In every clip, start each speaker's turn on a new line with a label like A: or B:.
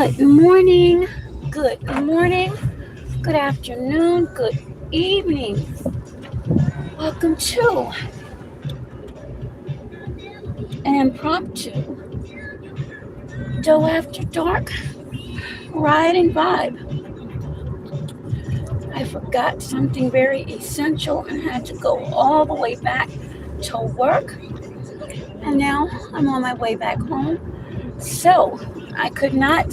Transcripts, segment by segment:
A: Good morning, good morning, good afternoon, good evening. Welcome to an impromptu Doe After Dark Ride and Vibe. I forgot something very essential and had to go all the way back to work, and now I'm on my way back home. So I could not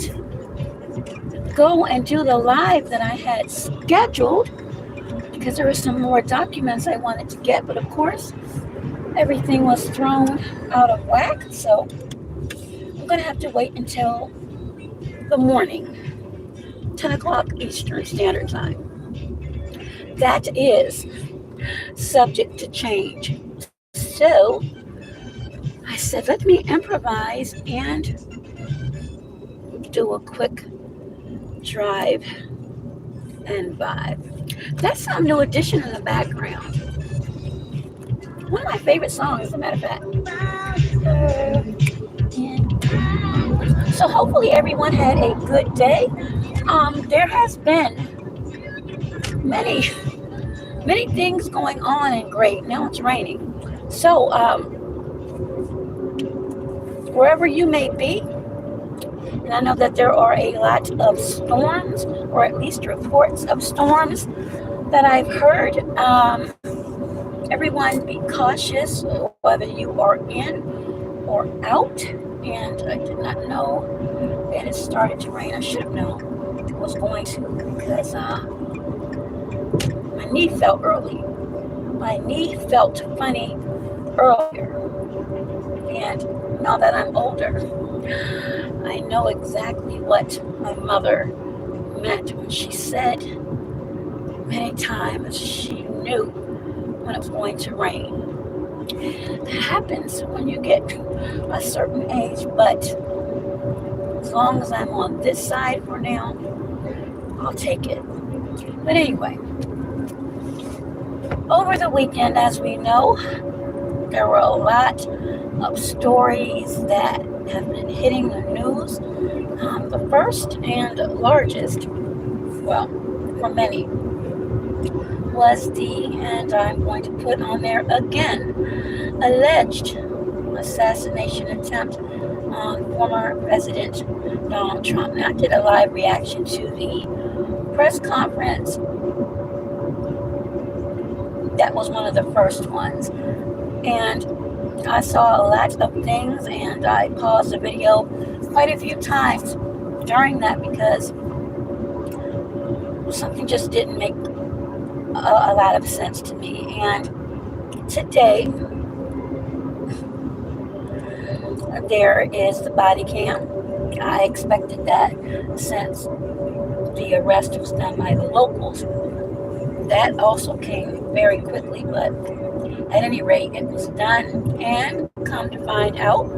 A: go and do the live that I had scheduled because there were some more documents I wanted to get, but of course, everything was thrown out of whack, so I'm going to have to wait until the morning, 10 o'clock Eastern Standard Time. That is subject to change. So I said, let me improvise and do a quick drive and vibe. That's some new addition in the background. One of my favorite songs, as a matter of fact. So hopefully everyone had a good day. There has been many many things going on and great. Now it's raining. So wherever you may be, and I know that there are a lot of storms, or at least reports of storms that I've heard. Everyone be cautious whether you are in or out. And I did not know it had started to rain. I should have known it was going to because my knee felt early. My knee felt funny earlier. And now that I'm older, I know exactly what my mother meant when she said many times she knew when it was going to rain. That happens when you get a certain age, but as long as I'm on this side for now, I'll take it. But anyway, over the weekend, as we know, there were a lot of stories that have been hitting the news. The first and largest, well, for many, was and I'm going to put on there again, alleged assassination attempt on former President Donald Trump. Now, I did a live reaction to the press conference. That was one of the first ones. And I saw a lot of things, and I paused the video quite a few times during that because something just didn't make a lot of sense to me. And today, there is the body cam. I expected that since the arrest was done by the locals. That also came very quickly, but at any rate, it was done. And come to find out,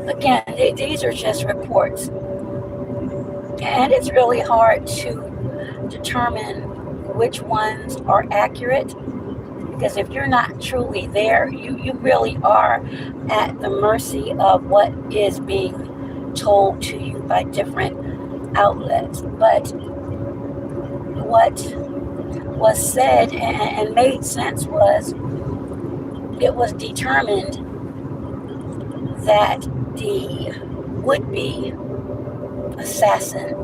A: again, these are just reports. And it's really hard to determine which ones are accurate, because if you're not truly there, you really are at the mercy of what is being told to you by different outlets. But what was said and made sense was it was determined that the would-be assassin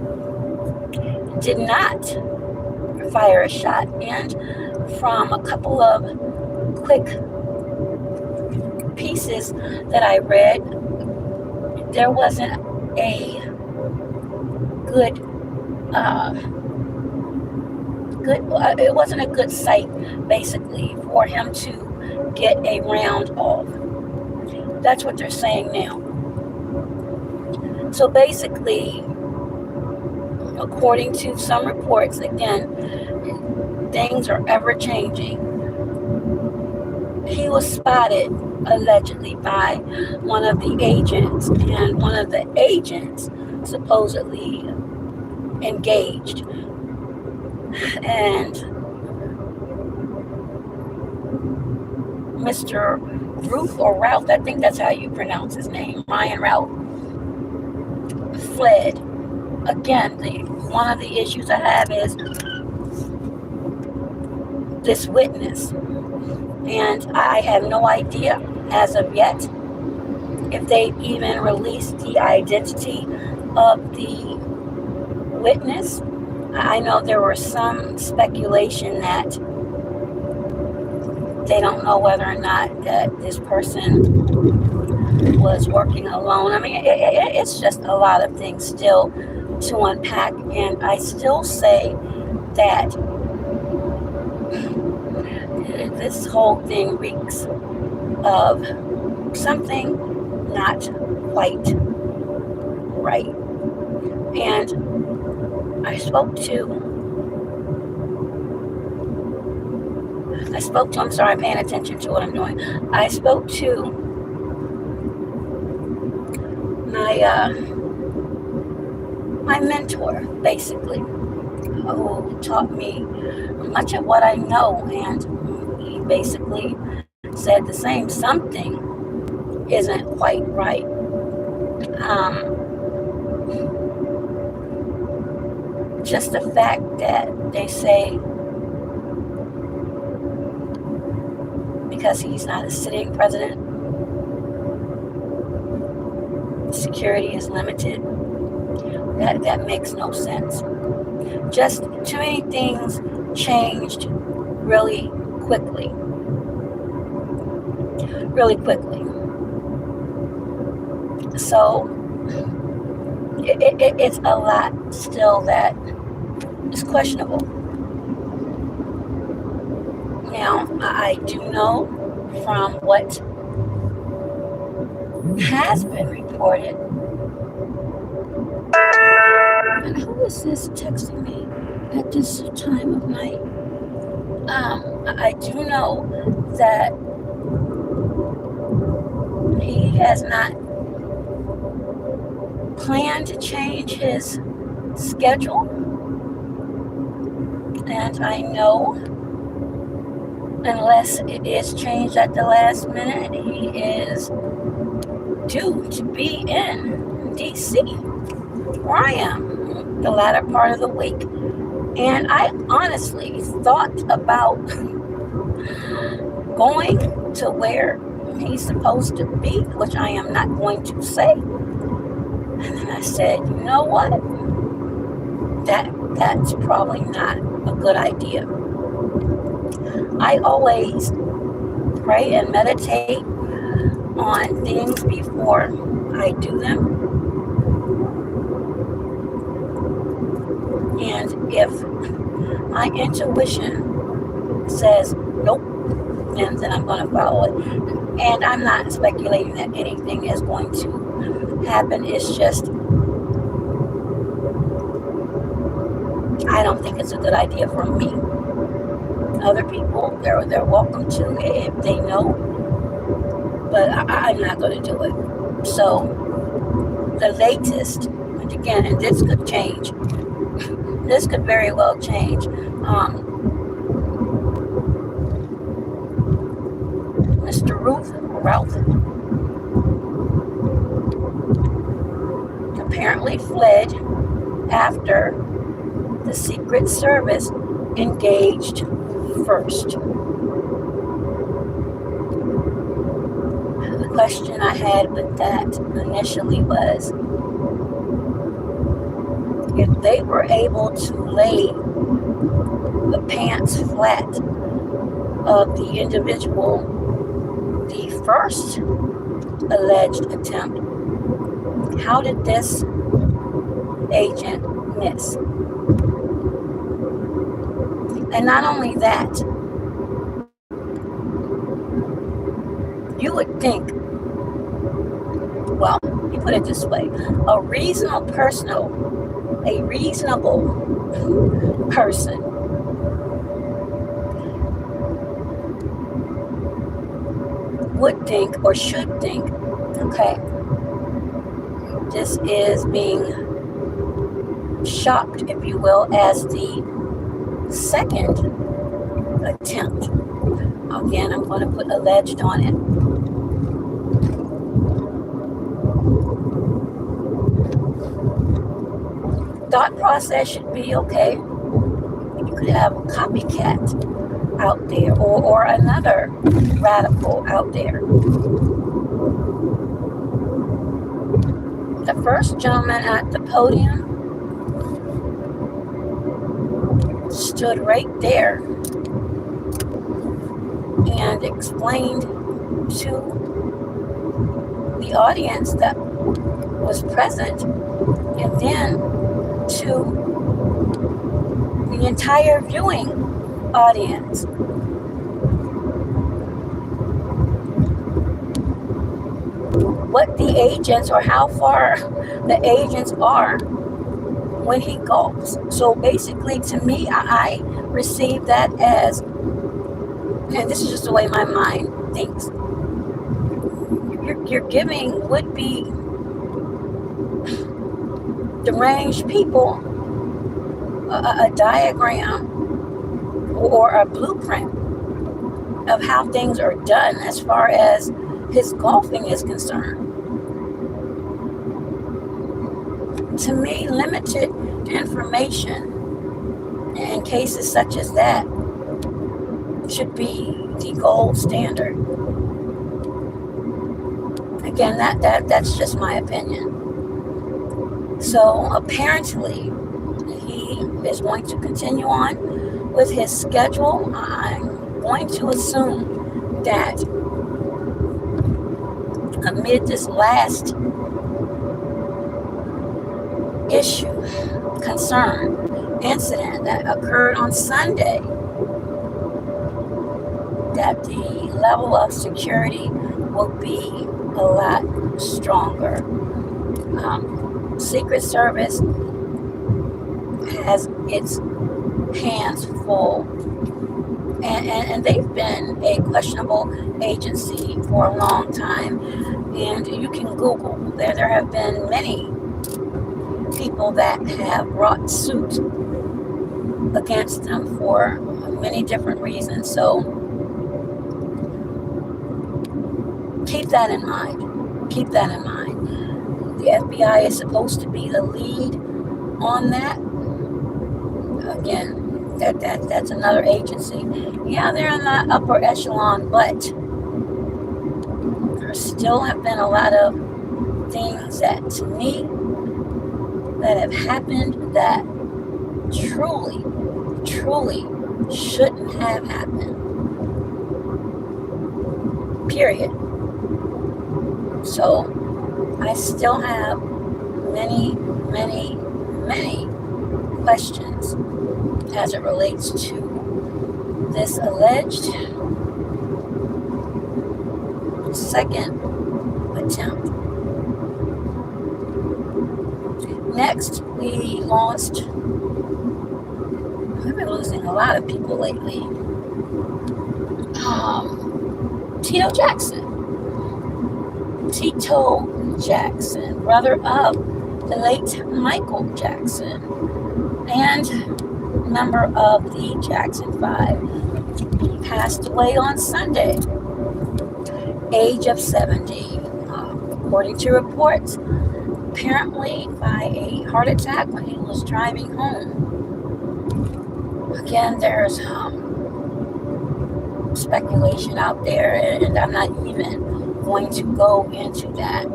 A: did not fire a shot. And from a couple of quick pieces that I read, there wasn't a good it wasn't a good sight, basically, for him to get a round off. That's what they're saying now. So basically, according to some reports, again, things are ever changing. He was spotted allegedly by one of the agents, and one of the agents supposedly engaged. And Mr. Ruth or Ralph, I think that's how you pronounce his name, Ryan Ralph, fled. Again, one of the issues I have is this witness, and I have no idea as of yet if they even released the identity of the witness. I know there was some speculation that they don't know whether or not that this person was working alone. I mean, it's just a lot of things still to unpack, and I still say that this whole thing reeks of something not quite right. And I'm sorry, I'm paying attention to what I'm doing. I spoke to my mentor, basically, who taught me much of what I know, and he basically said the same. Something isn't quite right. Just the fact that they say because he's not a sitting president, security is limited. That makes no sense. Just too many things changed really quickly. So it's a lot still that is questionable. Now, I do know from what has been reported. And who is this texting me at this time of night? I do know that he has not planned to change his schedule. And I know, unless it is changed at the last minute, he is due to be in D.C., where I am, the latter part of the week. And I honestly thought about going to where he's supposed to be, which I am not going to say. And then I said, you know what? That's probably not a good idea. I always pray and meditate on things before I do them. And if my intuition says nope, then I'm going to follow it. And I'm not speculating that anything is going to happen. It's just, I don't think it's a good idea for me. Other people, they're welcome to if they know, but I'm not going to do it. So the latest, and again, and this could change. This could very well change. Mr. Ralph apparently fled after the Secret Service engaged first. The question I had with that initially was, if they were able to lay the pants flat of the individual, the first alleged attempt, how did this agent miss? And not only that, you would think, well, you put it this way, a reasonable person would think or should think, okay, this is being shopped, if you will, as the second attempt. Again, I'm going to put alleged on it. thought process should be, okay, you could have a copycat out there, or another radical out there. The first gentleman at the podium stood right there and explained to the audience that was present, and then to the entire viewing audience, what the agents, or how far the agents are when he golfs. So basically, to me, I receive that as, and this is just the way my mind thinks, you're giving would-be deranged people a diagram or a blueprint of how things are done as far as his golfing is concerned. To me, limited information in cases such as that should be the gold standard. Again, that's just my opinion. So apparently, he is going to continue on with his schedule. I'm going to assume that amid this last issue, concern, incident that occurred on Sunday, that the level of security will be a lot stronger. Secret Service has its hands full, and they've been a questionable agency for a long time. And you can Google, there have been many people that have brought suit against them for many different reasons. So keep that in mind. Keep that in mind. The FBI is supposed to be the lead on that. Again, that's another agency. Yeah, they're in the upper echelon, but there still have been a lot of things that, to me, that have happened that truly shouldn't have happened. Period. So I still have many questions as it relates to this alleged second attempt. Next, we lost, we've been losing a lot of people lately. Tito Jackson, brother of the late Michael Jackson, and member of the Jackson 5. He passed away on Sunday, age of 70. According to reports, apparently by a heart attack when he was driving home. Again, there's speculation out there, and I'm not even going to go into that.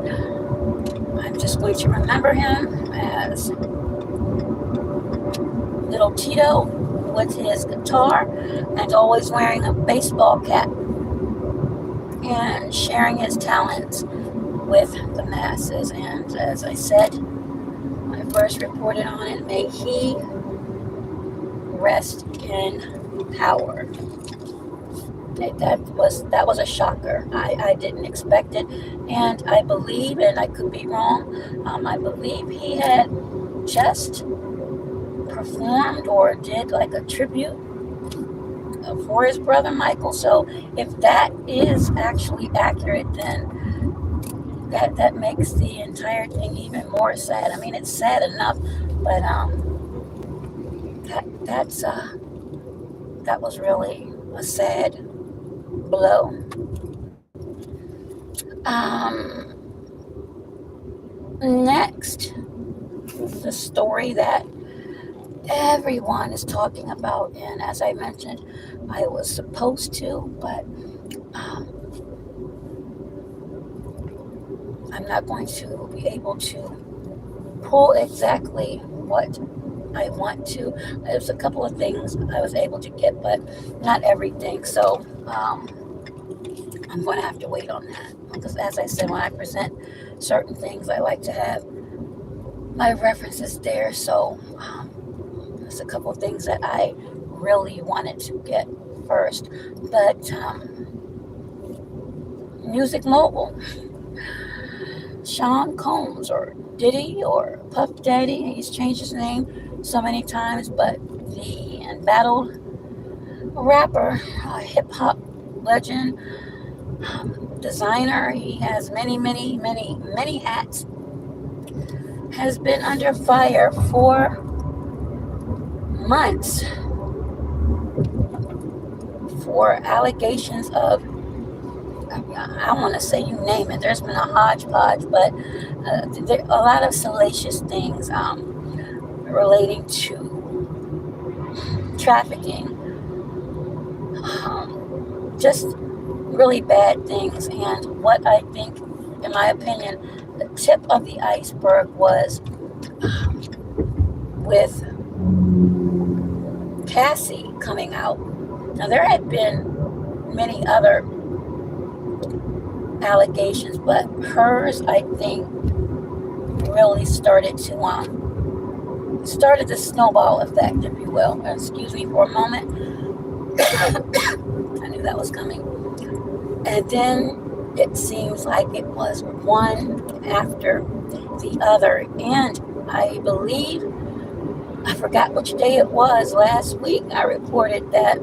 A: I'm just going to remember him as Little Tito with his guitar and always wearing a baseball cap and sharing his talents with the masses. And as I said, I first reported on it, may he rest in power. That was a shocker. I didn't expect it, and I believe, and I could be wrong, I believe he had just performed or did like a tribute for his brother Michael. So if that is actually accurate, then that makes the entire thing even more sad. I mean, it's sad enough, but that was really a sad blow. Next, the story that everyone is talking about. And as I mentioned, I was supposed to, but um, I'm not going to be able to pull exactly what I want to. There's a couple of things I was able to get, but not everything. So I'm going to have to wait on that. Because as I said, when I present certain things, I like to have my references there. So there's a couple of things that I really wanted to get first. But Music Mogul, Sean Combs, or Diddy, or Puff Daddy, he's changed his name so many times, but the embattled rapper, hip hop legend, designer, he has many hats, has been under fire for months for allegations of, I want to say, you name it. There's been a hodgepodge, but a lot of salacious things relating to trafficking, just really bad things. And what I think, in my opinion, the tip of the iceberg was with Cassie coming out. Now, there had been many other allegations, but hers, I think, really started the snowball effect, if you will. Excuse me for a moment. I knew that was coming. And then it seems like it was one after the other. And I believe, I forgot which day it was, last week, I reported that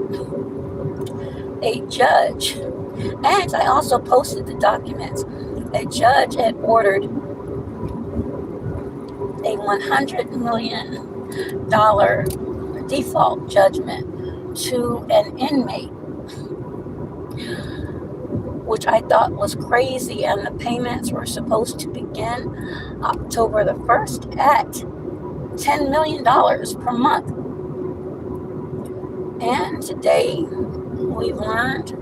A: a judge, and I also posted the documents, a judge had ordered a $100 million default judgment to an inmate, which I thought was crazy. And the payments were supposed to begin October the 1st at $10 million per month. And today we've learned,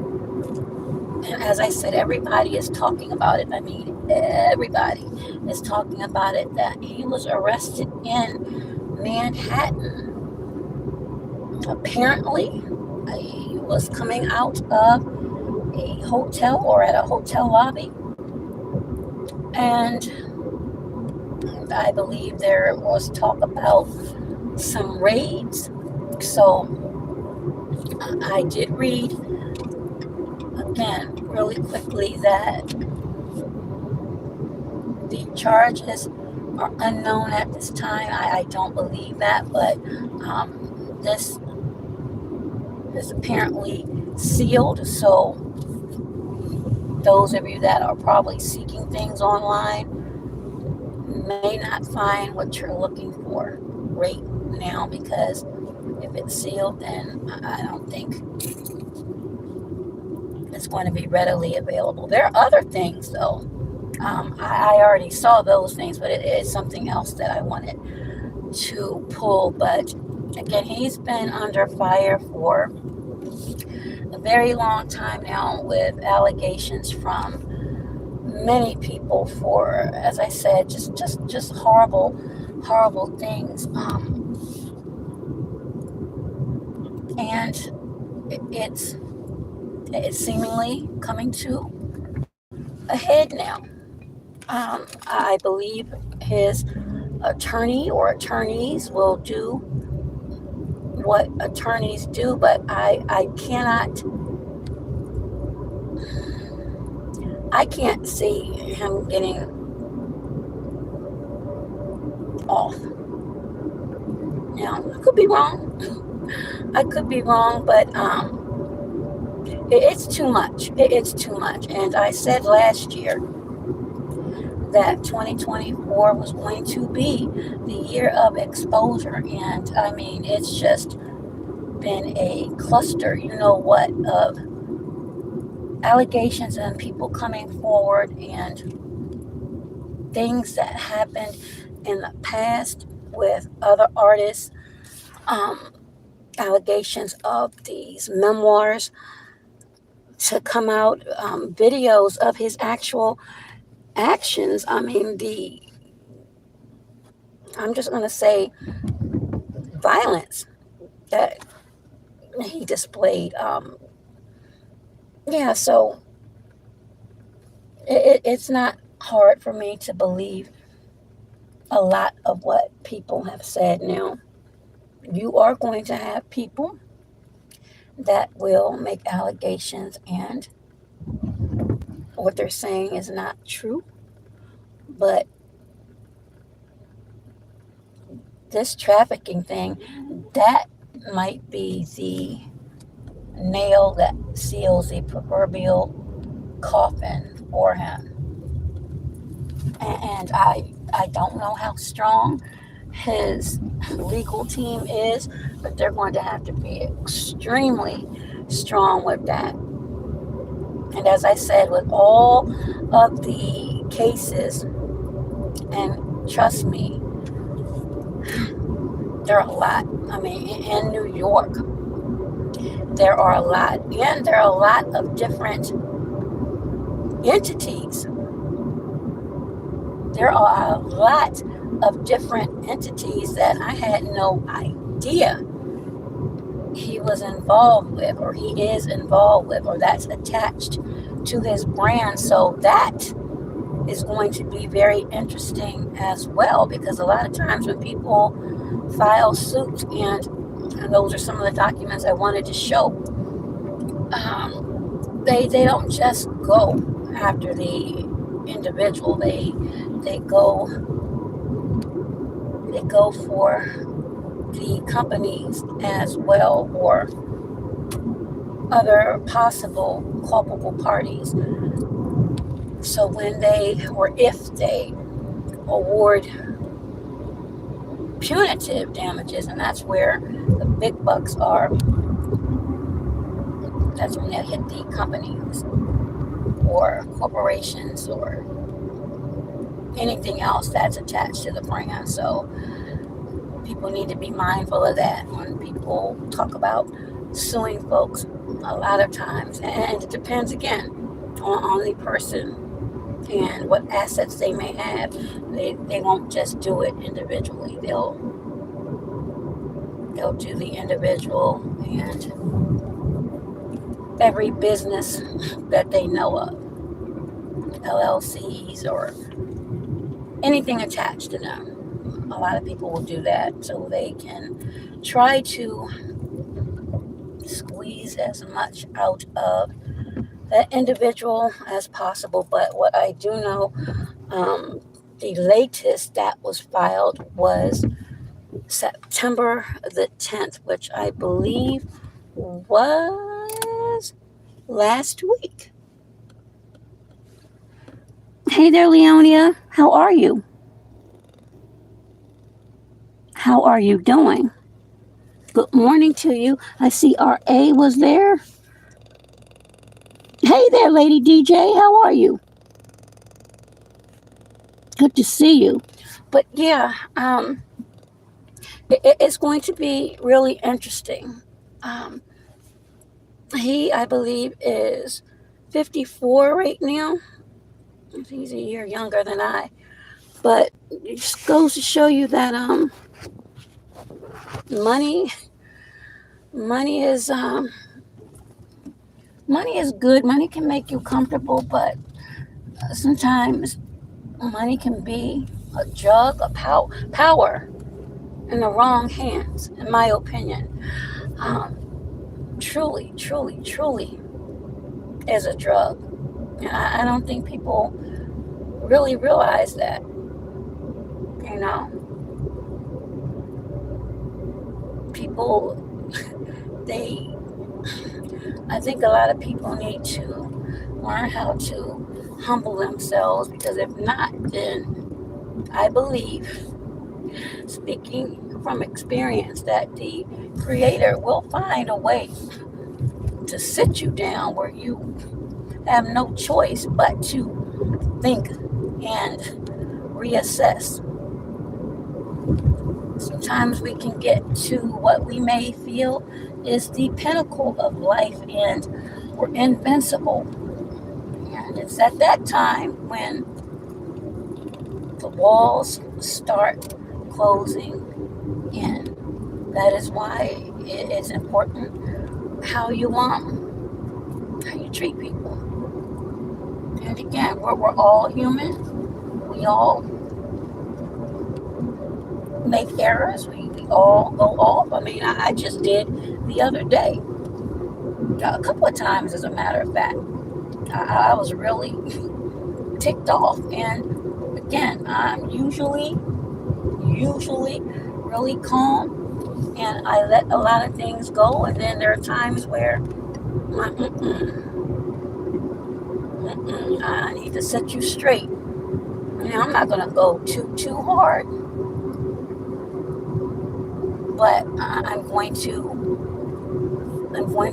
A: and as I said, everybody is talking about it. I mean, everybody is talking about it, that he was arrested in Manhattan. Apparently, he was coming out of a hotel or at a hotel lobby, and I believe there was talk about some raids. So I did read, again, really quickly, that the charges are unknown at this time. I don't believe that, but this is apparently sealed. So those of you that are probably seeking things online may not find what you're looking for right now, because if it's sealed, then I don't think it's going to be readily available. There are other things, though. I already saw those things, but it is something else that I wanted to pull. But again, he's been under fire for a very long time now, with allegations from many people for, as I said, just horrible things. And it's seemingly coming to a head now. I believe his attorney or attorneys will do what attorneys do, but I can't see him getting off. Now, I could be wrong. But it's too much. It's too much. And I said last year that 2024 was going to be the year of exposure. And I mean, it's just been a cluster, of allegations and people coming forward, and things that happened in the past with other artists, um, allegations of these memoirs to come out, videos of his actual actions. I mean, I'm just going to say violence that he displayed. Yeah, so it's not hard for me to believe a lot of what people have said now. You are going to have people that will make allegations and what they're saying is not true, but this trafficking thing, that might be the nail that seals the proverbial coffin for him. And I don't know how strong his legal team is, but they're going to have to be extremely strong with that. And as I said, with all of the cases, and trust me, there are a lot. I mean, in New York, there are a lot, and there are a lot of different entities. There are a lot of different entities that I had no idea he was involved with, or he is involved with, or that's attached to his brand. So that is going to be very interesting as well, because a lot of times when people file suits, and those are some of the documents I wanted to show, they don't just go after the individual. They go for the companies as well, or other possible culpable parties. So when they, or if they, award punitive damages, and that's where the big bucks are, that's when they hit the companies or corporations or anything else that's attached to the brand. So people need to be mindful of that when people talk about suing folks. A lot of times, and it depends again on the person and what assets they may have. They won't just do it individually. They'll do the individual and every business that they know of, LLCs or anything attached to them. A lot of people will do that so they can try to squeeze as much out of that individual as possible. But what I do know, the latest that was filed was September the 10th, which I believe was last week. Hey there, Leonia. How are you? How are you doing? Good morning to you. I see RA was there. Hey there, Lady DJ. How are you? Good to see you. But yeah, it's going to be really interesting. He, I believe, is 54 right now. He's a year younger than I. But it just goes to show you that money is good. Money can make you comfortable, but sometimes money can be a drug, a power in the wrong hands, in my opinion. Truly is a drug. And I don't think people really realize that. People, I think a lot of people need to learn how to humble themselves, because if not, then I believe, speaking from experience, that the Creator will find a way to sit you down where you have no choice but to think and reassess Sometimes we can get to what we may feel is the pinnacle of life and we're invincible. And it's at that time when the walls start closing in. That is why it is important how you how you treat people. And again, we're all human. We all make errors. We all go off. I mean, I just did the other day, a couple of times, as a matter of fact. I was really ticked off. And again, I'm usually really calm, and I let a lot of things go. And then there are times where I need to set you straight. Now, I'm not gonna go too hard, but I'm going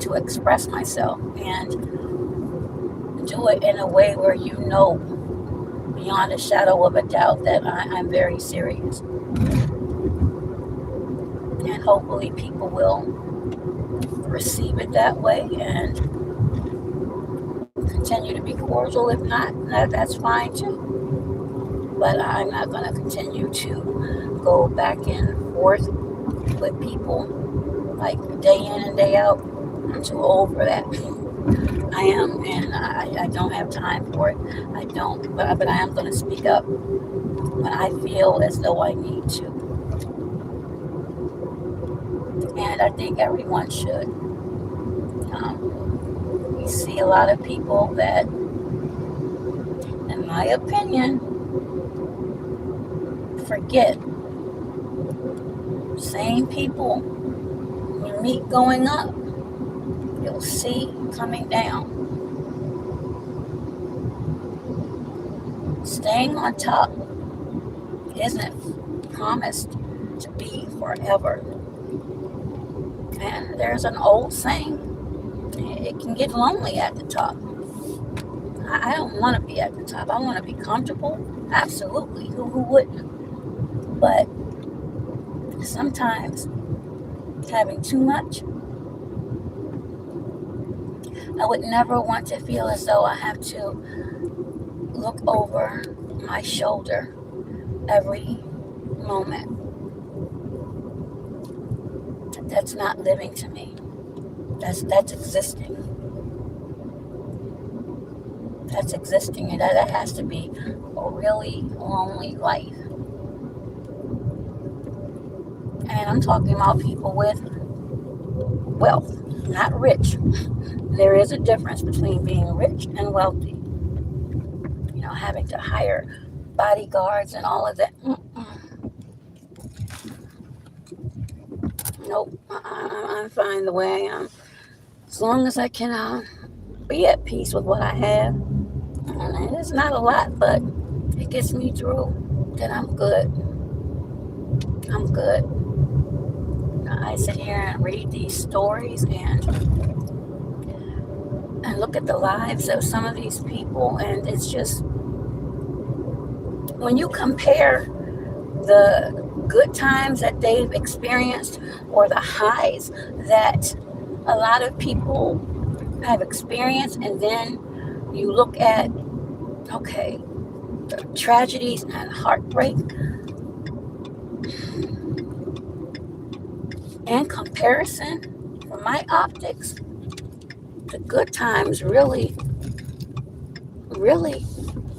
A: to express myself and do it in a way where you know beyond a shadow of a doubt that I'm very serious. And hopefully people will receive it that way and continue to be cordial. If not, that's fine too. But I'm not going to continue to go back and forth with people like day in and day out. I'm too old for that. I am, and I don't have time for it. I don't, but I am going to speak up when I feel as though I need to. And I think everyone should. We see a lot of people that, in my opinion, forget. Same people you meet going up, you'll see coming down. Staying on top isn't promised to be forever. And there's an old saying, it can get lonely at the top. I don't want to be at the top. I want to be comfortable. Absolutely. Who wouldn't? But sometimes having too much, I would never want to feel as though I have to look over my shoulder every moment. That's not living to me. That's existing. That's existing, and that has to be a really lonely life. And I'm talking about people with wealth, not rich. There is a difference between being rich and wealthy. You know, having to hire bodyguards and all of that. Nope, I'm fine the way I am. As long as I can be at peace with what I have. And it's not a lot, but it gets me through. Then I'm good. I'm good. I sit here and read these stories and look at the lives of some of these people, and it's just, when you compare the good times that they've experienced or the highs that a lot of people have experienced, and then you look at, okay, the tragedies and heartbreak, in comparison, from my optics, the good times really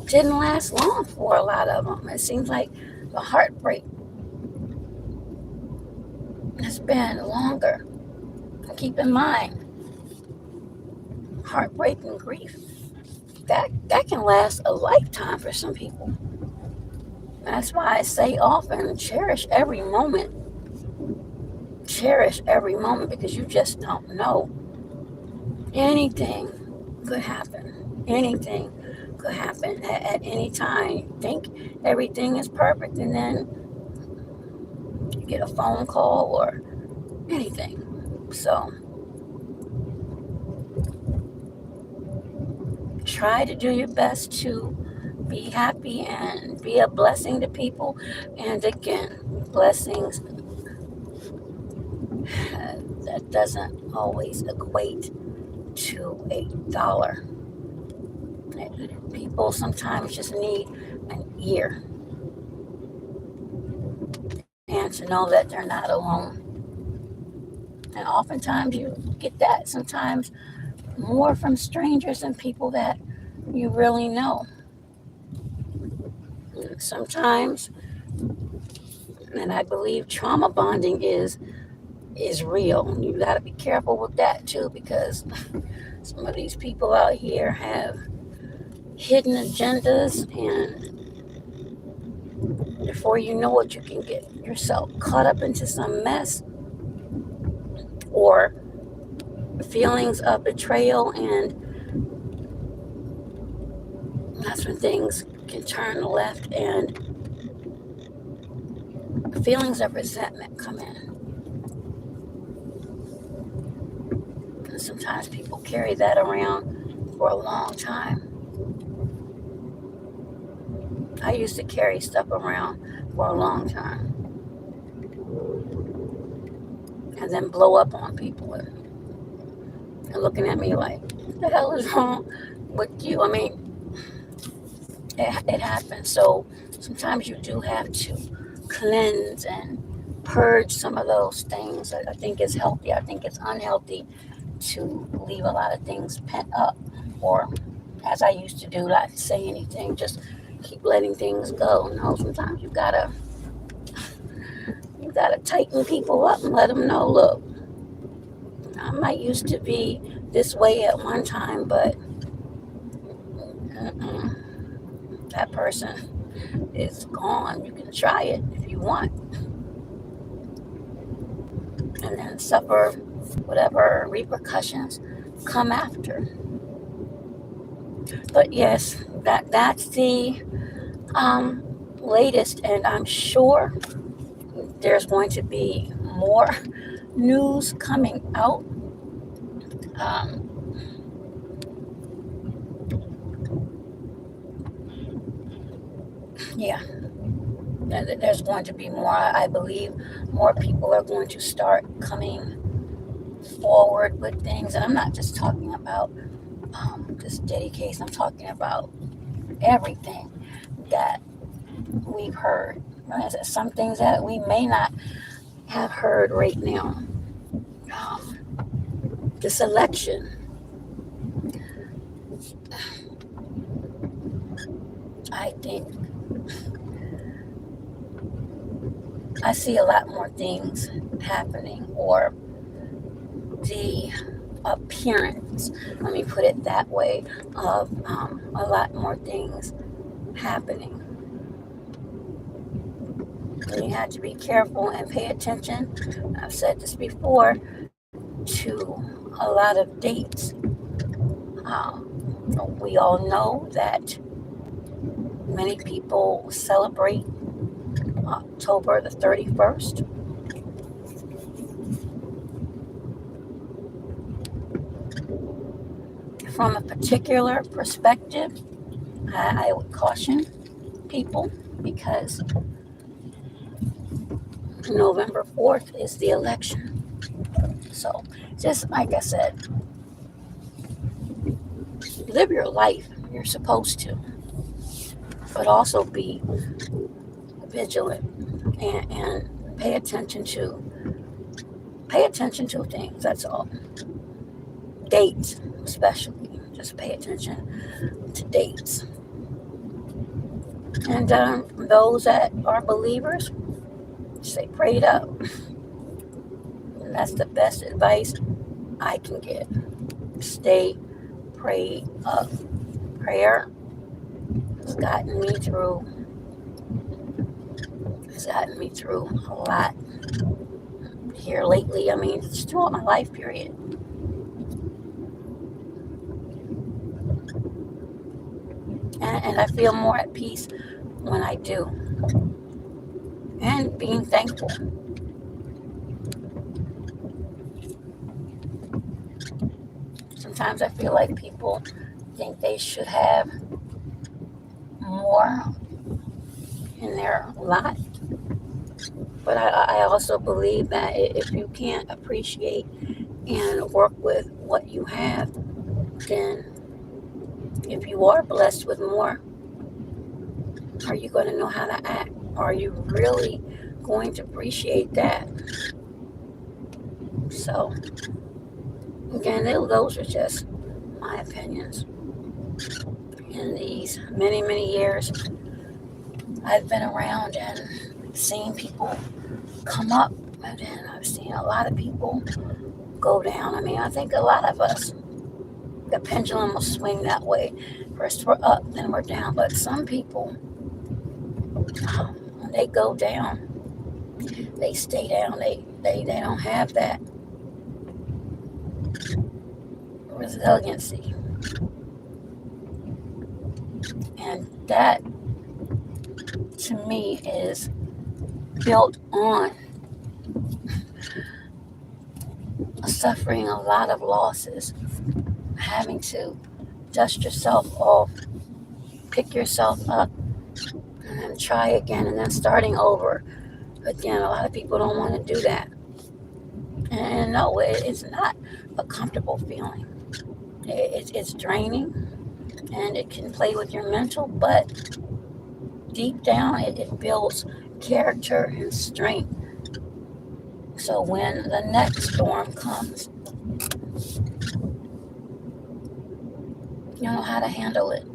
A: didn't last long for a lot of them. It seems like the heartbreak has been longer. Keep in mind, heartbreak and grief, that can last a lifetime for some people. That's why I say often, cherish every moment. Cherish every moment, because you just don't know. Anything could happen. Anything could happen at any time. You think everything is perfect, and then you get a phone call or anything. So try to do your best to be happy and be a blessing to people. And again, blessings, that doesn't always equate to $1. People sometimes just need an ear and to know that they're not alone. And oftentimes you get that sometimes more from strangers than people that you really know. Sometimes, and I believe trauma bonding is real. You got to be careful with that too, because some of these people out here have hidden agendas, and before you know it, you can get yourself caught up into some mess or feelings of betrayal, and that's when things can turn left and feelings of resentment come in. And sometimes people carry that around for a long time. I used to carry stuff around for a long time and then blow up on people and looking at me like, what the hell is wrong with you? I mean, it happens. So sometimes you do have to cleanse and purge some of those things. I think it's healthy. I think it's unhealthy to leave a lot of things pent up, or as I used to do, not say anything, just keep letting things go. No, sometimes you gotta tighten people up and let them know, look, I might used to be this way at one time, but that person is gone. You can try it if you want, and then suffer whatever repercussions come after. But yes, that's the latest, and I'm sure there's going to be more news coming out. Yeah, there's going to be more. I believe more people are going to start coming forward with things, and I'm not just talking about this Diddy case. I'm talking about everything that we've heard. Right? Some things that we may not have heard right now. This election, I think I see a lot more things happening, or the appearance, let me put it that way, of a lot more things happening. And you have to be careful and pay attention. I've said this before, to a lot of dates. We all know that many people celebrate October the 31st. From a particular perspective, I would caution people, because November 4th is the election. So, just like I said, live your life. You're supposed to. But also be vigilant and pay attention to things. That's all. Dates, especially. Just pay attention to dates. And those that are believers, stay prayed up. And that's the best advice I can give. Stay prayed up. Prayer has gotten me through. It's gotten me through a lot here lately. I mean, it's throughout my life period. And I feel more at peace when I do. And being thankful. Sometimes I feel like people think they should have more in their lot. But I also believe that if you can't appreciate and work with what you have, then if you are blessed with more, are you going to know how to act? Are you really going to appreciate that? So, again, those are just my opinions. In these many, many years I've been around and seen people come up, and then I've seen a lot of people go down. I mean, I think a lot of us, the pendulum will swing that way. First we're up, then we're down. But some people, when they go down, they stay down. They don't have that resiliency. And that, to me, is built on suffering a lot of losses, having to dust yourself off, pick yourself up, and then try again, and then starting over. Again, a lot of people don't want to do that. And no, it's not a comfortable feeling. It's draining, and it can play with your mental, but deep down, it builds character and strength. So when the next storm comes, you know how to handle it.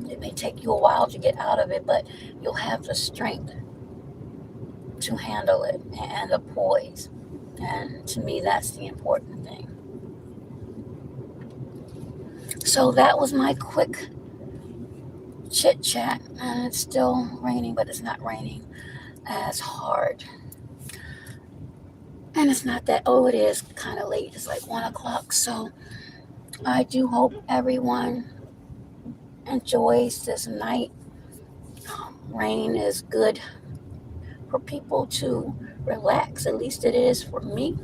A: It may take you a while to get out of it, but you'll have the strength to handle it and the poise. And to me, that's the important thing. So that was my quick chit chat. And it's still raining, but it's not raining as hard. And it's not that, oh, it is kind of late. It's like 1 o'clock. So I do hope everyone enjoys this night. Rain is good for people to relax. At least it is for me.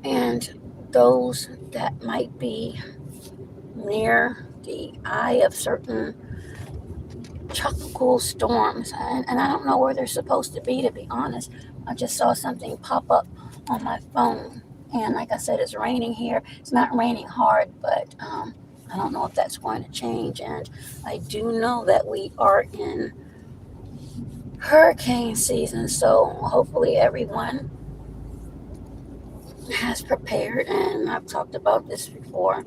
A: And those that might be near the eye of certain tropical storms, and I don't know where they're supposed to be honest. I just saw something pop up on my phone, and like I said, it's raining here. It's not raining hard, but I don't know if that's going to change. And I do know that we are in hurricane season, so hopefully everyone has prepared. And I've talked about this before.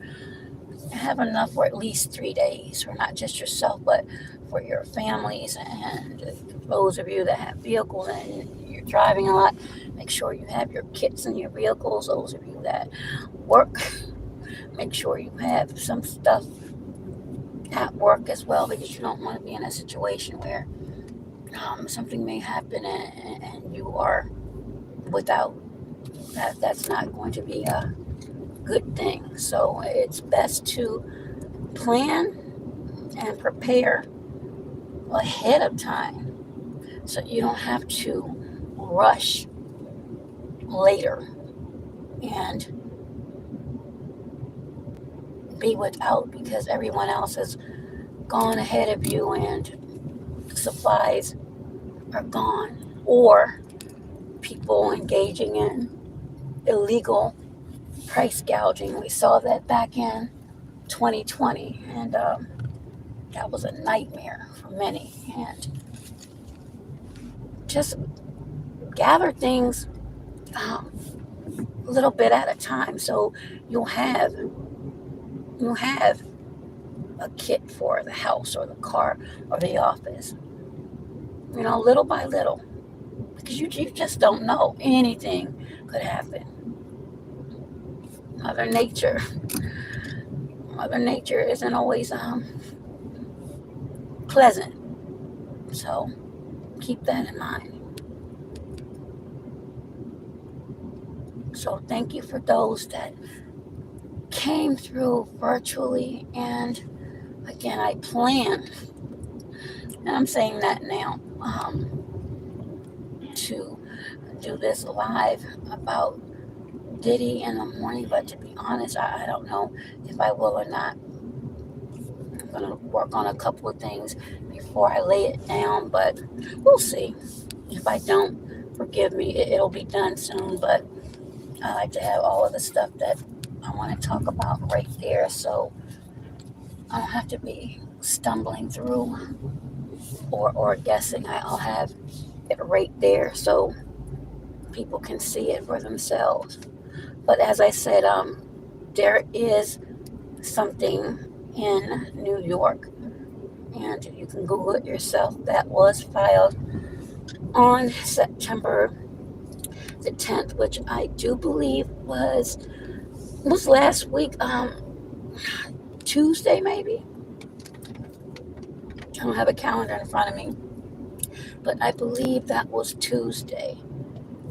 A: Have enough for at least 3 days, for not just yourself, but for your families. And those of you that have vehicles and you're driving a lot, make sure you have your kits in your vehicles. Those of you that work, make sure you have some stuff at work as well, because you don't want to be in a situation where something may happen and you are without. That's not going to be a good thing. So it's best to plan and prepare ahead of time, so you don't have to rush later and be without because everyone else has gone ahead of you and supplies are gone, or people engaging in illegal price gouging. We saw that back in 2020, and that was a nightmare for many. And just gather things a little bit at a time, so you'll have a kit for the house or the car or the office, little by little, because you just don't know. Anything could happen. Mother Nature isn't always pleasant, so keep that in mind. So thank you for those that came through virtually. And again, I plan, and I'm saying that now, to do this live about Diddy in the morning, but to be honest, I don't know if I will or not. going to work on a couple of things before I lay it down, but we'll see. If I don't, forgive me, it'll be done soon, but I like to have all of the stuff that I want to talk about right there, so I don't have to be stumbling through or guessing. I'll have it right there so people can see it for themselves. But as I said, there is something in New York, and you can Google it yourself, that was filed on September the 10th, which I do believe was last week, Tuesday maybe. I don't have a calendar in front of me, but I believe that was Tuesday.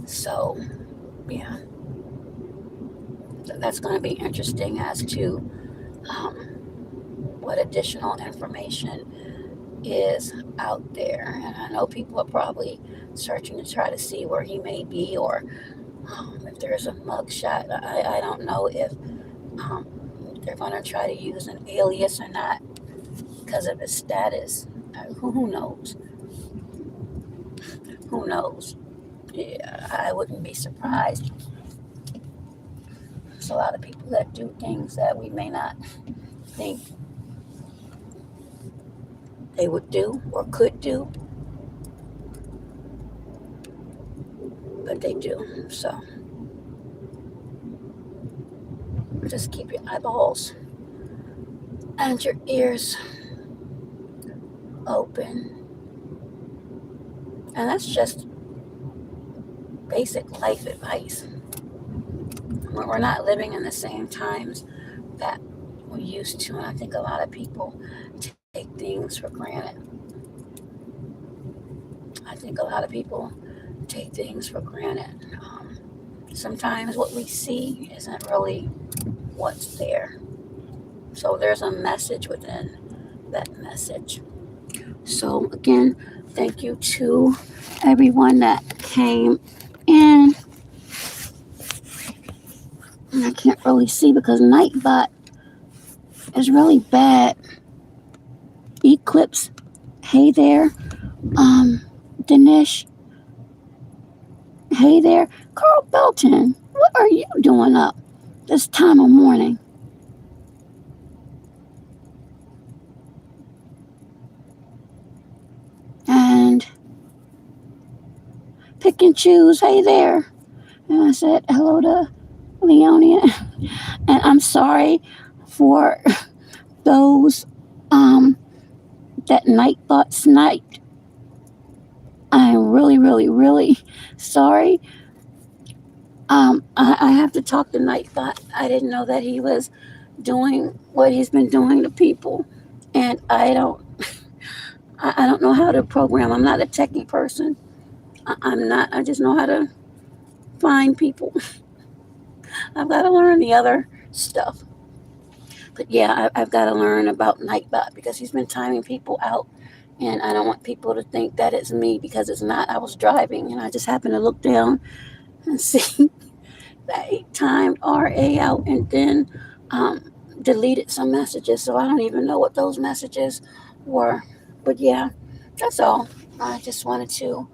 A: So, yeah, that's going to be interesting as to what additional information is out there. And I know people are probably searching to try to see where he may be, or if there's a mugshot. I don't know if they're going to try to use an alias or not because of his status. Who knows? Who knows? Yeah, I wouldn't be surprised. There's a lot of people that do things that we may not think they would do or could do, but they do. So just keep your eyeballs and your ears open. And that's just basic life advice. We're not living in the same times that we used to, and I think a lot of people take things for granted. I think a lot of people take things for granted. Sometimes what we see isn't really what's there. So there's a message within that message. So again, thank you to everyone that came in. And I can't really see because Nightbot is really bad. Eclipse, hey there. Dinesh, hey there. Carl Belton, what are you doing up this time of morning? And Pick and Choose, hey there. And I said hello to Leonia. And I'm sorry for those that Nightbot sniped. I'm really, really, really sorry. I have to talk to Nightbot. I didn't know that he was doing what he's been doing to people, and I don't know how to program. I'm not a techie person. I'm not. I just know how to find people. I've got to learn the other stuff. But yeah, I've got to learn about Nightbot because he's been timing people out. And I don't want people to think that it's me because it's not. I was driving and I just happened to look down and see that he timed RA out and then deleted some messages. So I don't even know what those messages were. But yeah, that's all. I just wanted to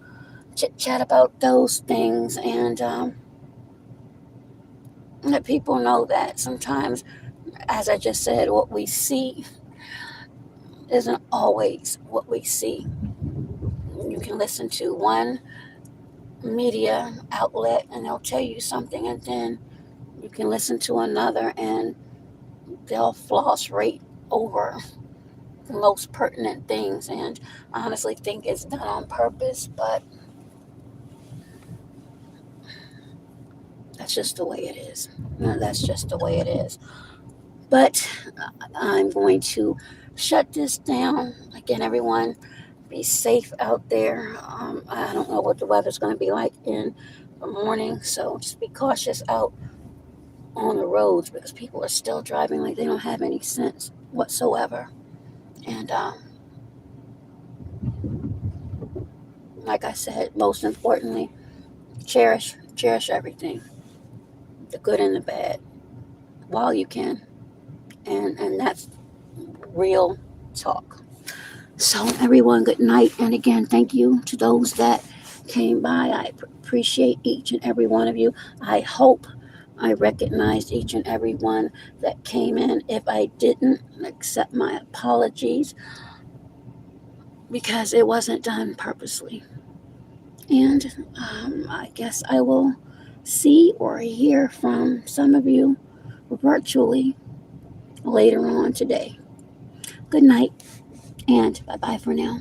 A: chit chat about those things and let people know that sometimes, as I just said, what we see isn't always what we see. You can listen to one media outlet and they'll tell you something, and then you can listen to another and they'll floss right over the most pertinent things. And I honestly think it's done on purpose, but that's just the way it is. That's just the way it is. But I'm going to shut this down. Again, everyone, be safe out there. I don't know what the weather's going to be like in the morning, so just be cautious out on the roads because people are still driving like they don't have any sense whatsoever. And like I said, most importantly, cherish everything, the good and the bad, while you can. And that's real talk. So, everyone, good night. And again, thank you to those that came by. I appreciate each and every one of you. I hope I recognized each and every one that came in. If I didn't, accept my apologies because it wasn't done purposely. And I guess I will see or hear from some of you virtually later on today. Good night and bye bye for now.